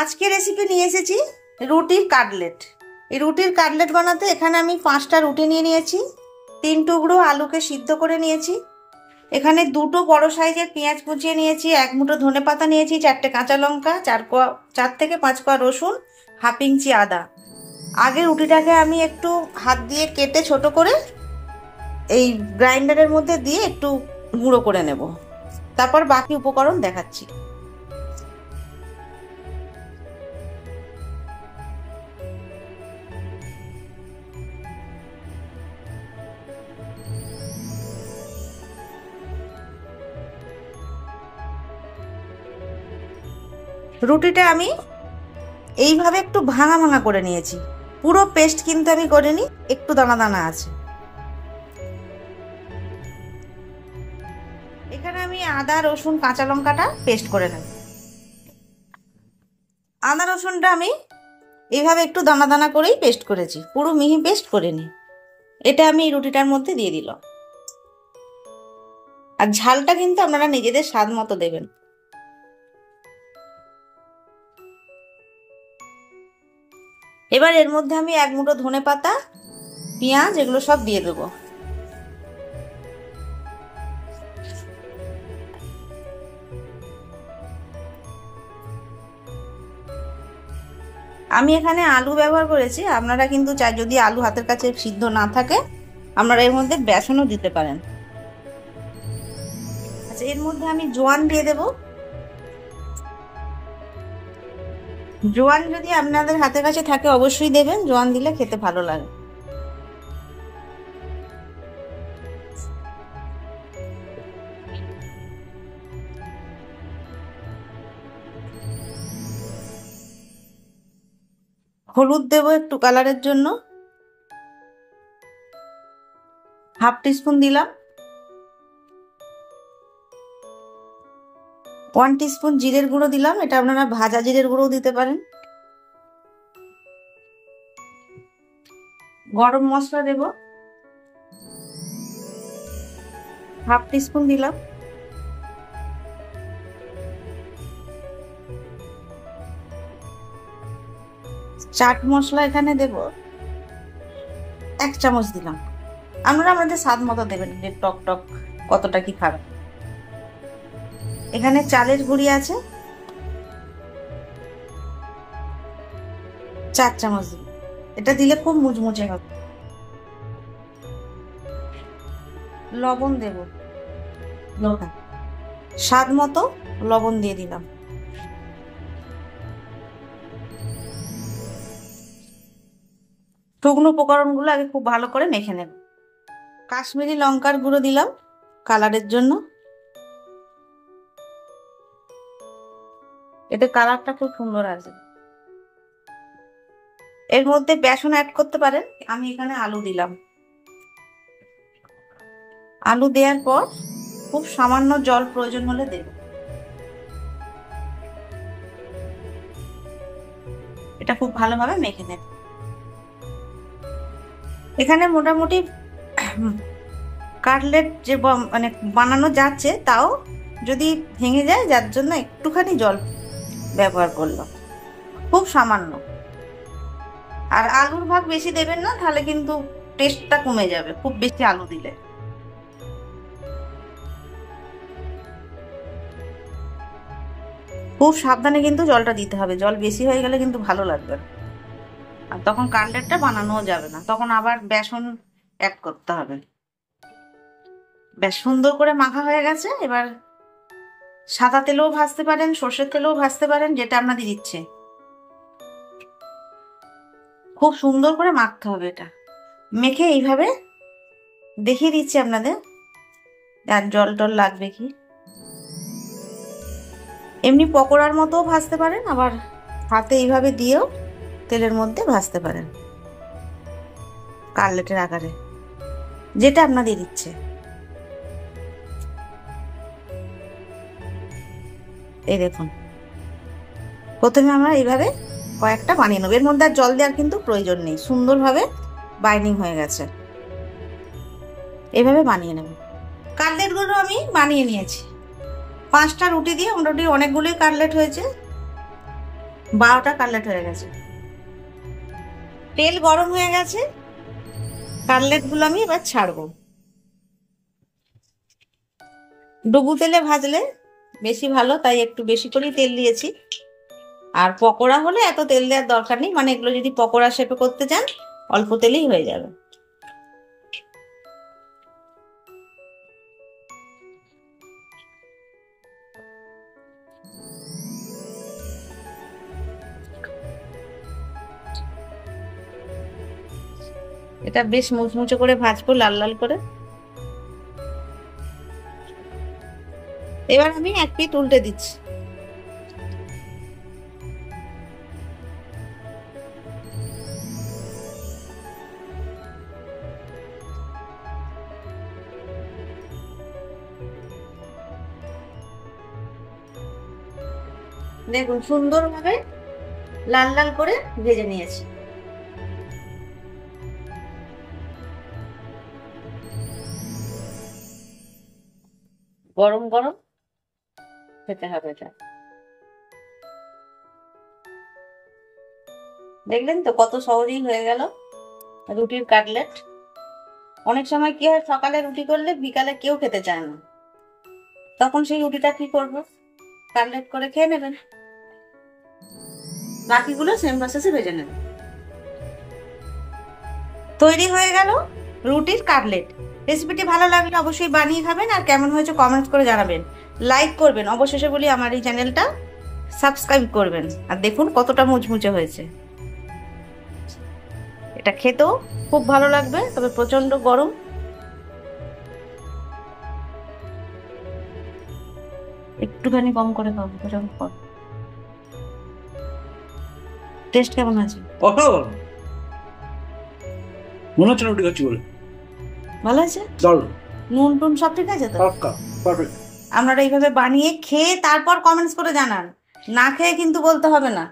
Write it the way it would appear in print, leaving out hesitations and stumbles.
আজকে রেসিপি নিয়ে এসেছি রুটির কাটলেট। এই রুটির কাটলেট বানাতে এখানে আমি 5টা রুটি নিয়ে নিয়েছি, 3 টুকরো আলুকে সিদ্ধ করে নিয়েছি, এখানে 2টো বড় সাইজের পেঁয়াজ কুচিয়ে নিয়েছি, 1 মুঠো ধনেপাতা নিয়েছি, 4টে কাঁচা লঙ্কা, 4 থেকে 5 কোয়া রসুন, হাফ ইঞ্চি আদা। আগে রুটিটাকে আমি একটু হাত দিয়ে কেটে ছোট করে এই গ্রাইন্ডারের মধ্যে দিয়ে একটু গুঁড়ো করে নেব, তারপর বাকি উপকরণ দেখাচ্ছি। রুটিটা আমি এইভাবে একটু ভাঙা ভাঙা করে নিয়েছি, পুরো পেস্ট কিন্তু আমি করিনি, একটু দানা দানা আছে। এখানে আমি আদা রসুন কাঁচা লঙ্কাটা পেস্ট করে নেব। আদা রসুনটা আমি এইভাবে একটু দানা দানা করেই পেস্ট করেছি, পুরো মিহি পেস্ট করিনি। এটা আমি রুটিটার মধ্যে দিয়ে দিলাম। আর ঝালটা কিন্তু আপনারা নিজেদের স্বাদ মতো দেবেন। এবার এর মধ্যে আমি 1 মুঠো ধনেপাতা, পেঁয়াজ এগুলো সব দিয়ে দেবো। আমি এখানে আলু ব্যবহার করেছি, আপনারা কিন্তু চাই যদি আলু হাতের কাছে সিদ্ধ না থাকে আপনারা এর মধ্যে বেসনও দিতে পারেন। আচ্ছা, এর মধ্যে আমি জোয়ান দিয়ে দেব। জোয়ান যদি আপনাদের হাতের কাছে থাকে অবশ্যই দেবেন, জোয়ান দিলে খেতে ভালো লাগে। হলুদ দেব একটু কালারের জন্য, হাফ টিস্পুন দিলাম। 1 টিস্পুন জিরের গুঁড়ো দিলাম, এটা আপনারা ভাজা জিরের গুঁড়ো দিতে পারেন। গরম মশলা দেব, হাফ টিস্পুন দিলাম। চাট মশলা এখানে দেব 1 চামচ দিলাম। আপনারা আমাদের স্বাদ মতো দেবেন, যে টক টক কতটা কি খাবেন। এখানে চালের গুঁড়ি আছে 4 চামচ দিন, এটা দিলে খুব মুচমুচে হবে। লবণ দেব, স্বাদ মতো লবণ দিয়ে দিলাম। শুকনো উপকরণগুলো আগে খুব ভালো করে মেখে নেব। কাশ্মীরি লঙ্কার গুঁড়ো দিলাম কালারের জন্য, এতে কালারটা খুব সুন্দর আসবে। এর মধ্যে বেসন অ্যাড করতে পারেন, আমি এখানে আলু দিলাম। আলু দেওয়ার পর খুব সামান্য জল প্রয়োজন হলে দেব। এটা খুব ভালোভাবে মেখে নেব। এখানে মোটামুটি কাটলেট যে মানে বানানো যাচ্ছে, তাও যদি ভেঙে যায় যার জন্য একটুখানি জল ব্যবহার করলাম, খুব সামান্য। আর আলুর ভাগ বেশি দেবেন না, তাহলে কিন্তু টেস্টটা কমে যাবে খুব বেশি আলু দিলে। খুব সাবধানে কিন্তু জলটা দিতে হবে, জল বেশি হয়ে গেলে কিন্তু ভালো লাগবে না, আর তখন কাটলেটটা বানানোও যাবে না, তখন আবার বেসন অ্যাড করতে হবে। বেশ সুন্দর করে মাখা হয়ে গেছে। এবার সাদা তেলেও ভাজতে পারেন, সর্ষের তেলেও ভাজতে পারেন, যেটা আপনাদের ইচ্ছে। খুব সুন্দর করে মাখতে হবে। এটা মেখে এইভাবে দেখিয়ে দিচ্ছি আপনাদের, আর জল টল লাগবে কি। এমনি পকোড়ার মতো ভাজতে পারেন, আবার হাতে এইভাবে দিয়েও তেলের মধ্যে ভাজতে পারেন, কাটলেটের আকারে, যেটা আপনাদের ইচ্ছে। এই দেখুন, প্রথমে আমরা এইভাবে কয়েকটা বানিয়ে নেব। এর মধ্যে আর জল দেওয়ার কিন্তু প্রয়োজন নেই, সুন্দরভাবে বাইন্ডিং হয়ে গেছে। এভাবে বানিয়ে নেব। কাটলেটগুলো আমি বানিয়ে নিয়েছি। 5টা রুটি দিয়ে মোটামুটি অনেকগুলোই কাটলেট হয়েছে। 12টা কাটলেট হয়ে গেছে। তেল গরম হয়ে গেছে, কাটলেটগুলো আমি এবার ছাড়বো। ডুবু তেলে ভাজলে বেশি ভালো, তাই একটু বেশি করেই তেল দিয়েছি। আর পকোড়া হলে এত তেল দেওয়ার দরকার নেই, মানে এগুলো যদি পকোড়া শেপে করতে চান অল্প তেলেই হয়ে যাবে। এটা বেশ মুচমুচে করে ভাজবো, লাল লাল করে। এবার আমি এক পিঠ উল্টে দিচ্ছি। দেখুন সুন্দরভাবে লাল লাল করে ভেজে নিয়েছি। গরম গরম খেতে হবে এটা। দেখলেন তো কত সহজেই হয়ে গেল রুটির কাটলেট। অনেক সময় কি হয়, সকালে রুটি করলে বিকালে কেউ খেতে চায় না, তখন সেই রুটিটা কি করবো, কাটলেট করে খেয়ে নেবেন। বাকিগুলো সেম প্রসেসে ভেজে নেবেন। তৈরি হয়ে গেল রুটির কাটলেট। রেসিপিটি ভালো লাগলে অবশ্যই বানিয়ে খাবেন, আর কেমন হয়েছে কমেন্টস করে জানাবেন, লাইক করবেন। অবশেষে বলি আমার এই চ্যানেলটা সাবস্ক্রাইব করবেন। আর দেখুন কতটা মুচমুচে হয়েছে। এটা খেতেও খুব ভালো লাগবে, তবে প্রচন্ড গরম। একটুখানি কম করে খাবো, প্রচন্ড কম। টেস্ট কেমন আছে? মনে হচ্ছে রুটি খাচ্ছি বলে। ভালো আছে? নুন টুন সব ঠিক আছে তো? আপনারা এইভাবে বানিয়ে খেয়ে তারপর কমেন্টস করে জানান, না খেয়ে কিন্তু বলতে হবে না।